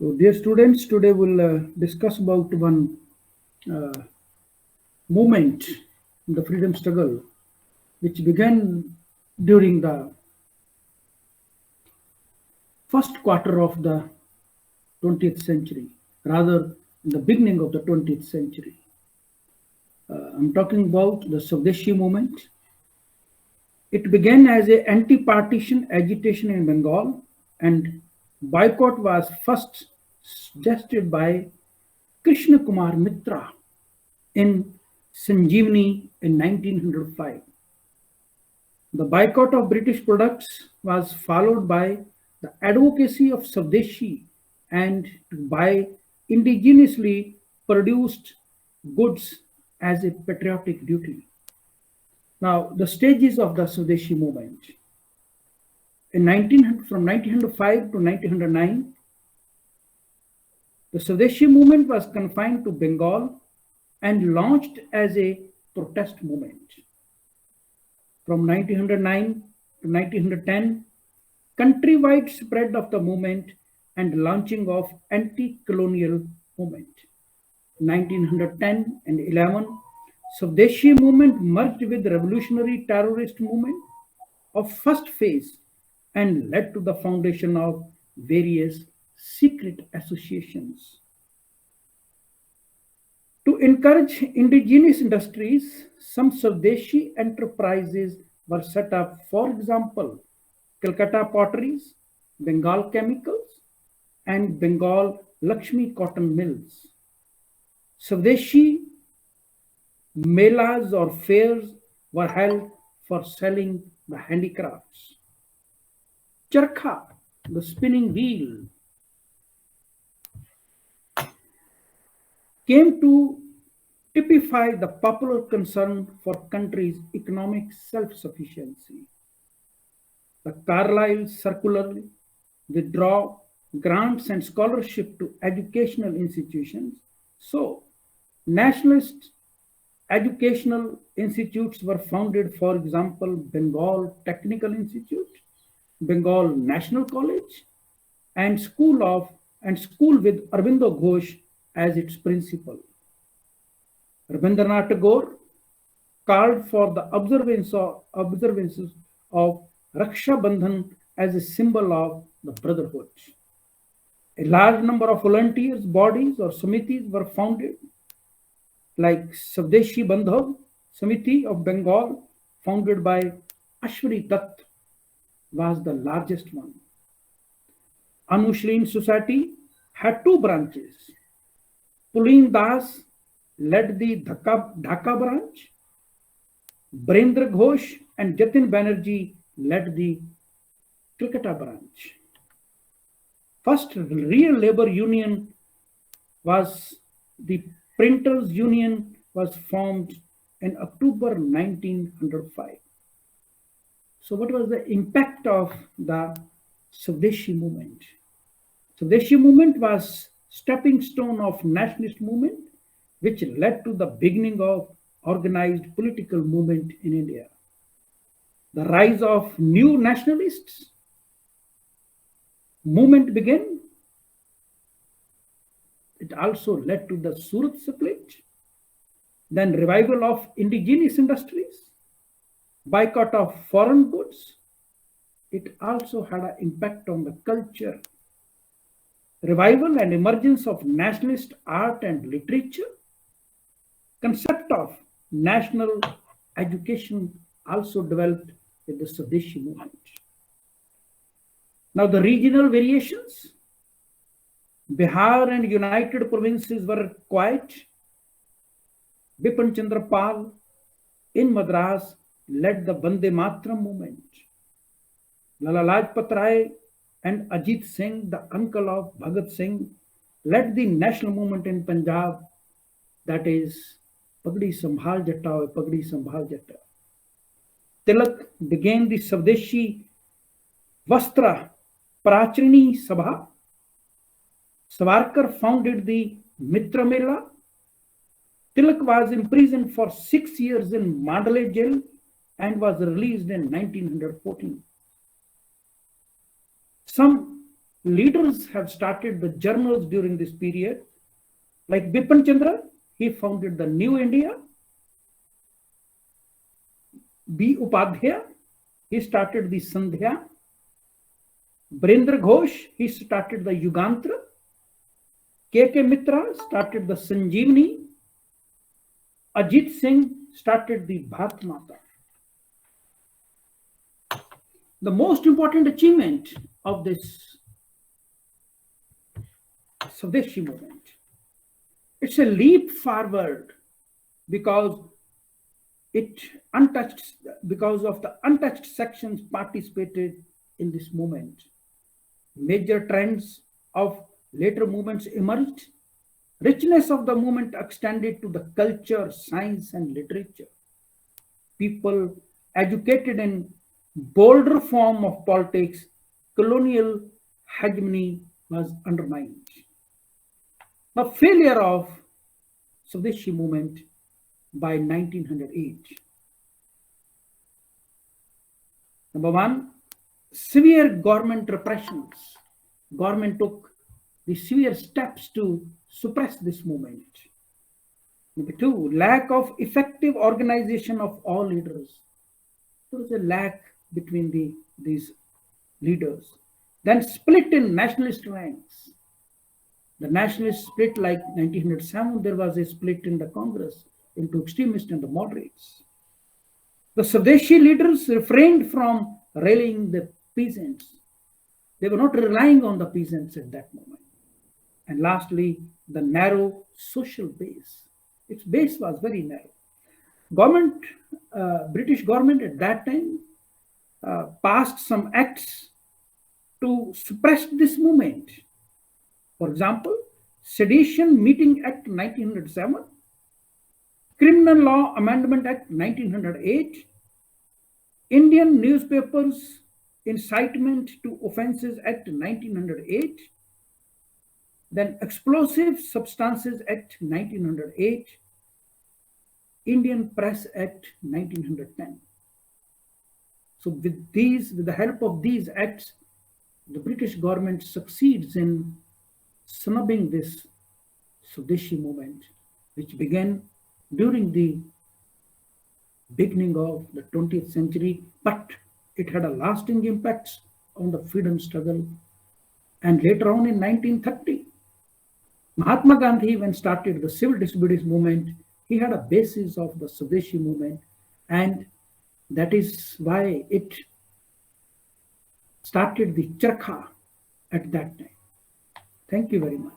So, dear students, today we'll discuss about one uh, movement in the freedom struggle which began during the first quarter of the 20th century, rather in the beginning of the 20th century. I'm talking about the Swadeshi movement. It began as an anti-partition agitation in Bengal, and boycott was first suggested by Krishna Kumar Mitra in Sanjeevani in 1905. The boycott of British products was followed by the advocacy of Swadeshi and to buy indigenously produced goods as a patriotic duty. Now, the stages of the Swadeshi movement. From 1905 to 1909, the Swadeshi movement was confined to Bengal and launched as a protest movement. From 1909 to 1910, countrywide spread of the movement and launching of anti-colonial movement. 1910 and 11, Swadeshi movement merged with revolutionary terrorist movement of first phase and led to the foundation of various secret associations. To encourage indigenous industries, some Swadeshi enterprises were set up, for example, Calcutta Potteries, Bengal Chemicals, and Bengal Lakshmi Cotton Mills. Swadeshi melas or fairs were held for selling the handicrafts. Charkha, the spinning wheel, came to typify the popular concern for country's economic self-sufficiency. The Carlyle Circular withdraw grants and scholarship to educational institutions. So, nationalist educational institutes were founded, for example, Bengal Technical Institute, Bengal National College, and school with Aurobindo Ghosh as its principal. Rabindranath Tagore called for the observances of Raksha Bandhan as a symbol of the brotherhood. A large number of volunteers, bodies or samitis were founded, like Swadeshi Bandhav Samiti of Bengal, founded by Ashwini Dutt, was the largest one. Anushreen Society had two branches. Pulin Das led the Dhaka branch. Brendra Ghosh and Jatin Banerjee led the Calcutta branch. First real labor union was the Printers Union, was formed in October 1905. So what was the impact of the Swadeshi movement? Swadeshi movement was stepping stone of nationalist movement, which led to the beginning of organized political movement in India. The rise of new nationalists movement began. It also led to the Surat split, then revival of indigenous industries, boycott of foreign goods. It also had an impact on the culture. Revival and emergence of nationalist art and literature. Concept of national education also developed with the Swadeshi movement. Now the regional variations. Bihar and United Provinces were quiet. Bipin Chandra Pal in Madras led the Vande Mataram movement. Lala Lajpat Rai and Ajit Singh, the uncle of Bhagat Singh, led the national movement in Punjab, that is Pagdi Sambhal Jatta or Pagdi Sambhal Jatta. Tilak began the Swadeshi Vastra Prachrini Sabha. Savarkar founded the Mitra Mela. Tilak was imprisoned for 6 years in Mandalay jail and was released in 1914. Some leaders have started the journals during this period. Like Bipin Chandra, he founded the New India. B. Upadhyaya, he started the Sandhya. Brindra Ghosh, he started the Yugantra. K. Mitra started the Sanjeevani. Ajit Singh started the Bharat Mata. The most important achievement of this Swadeshi movement, it's a leap forward because because of the untouched sections participated in this movement. Major trends of later movements emerged. Richness of the movement extended to the culture, science, and literature. People educated in bolder form of politics, colonial hegemony was undermined. The failure of Swadeshi movement by 1908. Number one, severe government repressions. Government took the severe steps to suppress this movement. Number two, lack of effective organization of all leaders. There was a lack between these leaders. Then split in nationalist ranks. The nationalists split like 1907, there was a split in the Congress into extremists and the moderates. The Swadeshi leaders refrained from rallying the peasants. They were not relying on the peasants at that moment. And lastly, the narrow social base. Its base was very narrow. British government at that time passed some acts to suppress this movement. For example, Sedition Meeting Act 1907, Criminal Law Amendment Act 1908, Indian Newspapers Incitement to Offences Act 1908, then Explosive Substances Act 1908, Indian Press Act 1910. So with the help of these acts, the British government succeeds in snubbing this Swadeshi movement, which began during the beginning of the 20th century, but it had a lasting impact on the freedom struggle. And later on in 1930, Mahatma Gandhi, when started the civil disobedience movement, he had a basis of the Swadeshi movement, and that is why it started the charkha at that time. Thank you very much.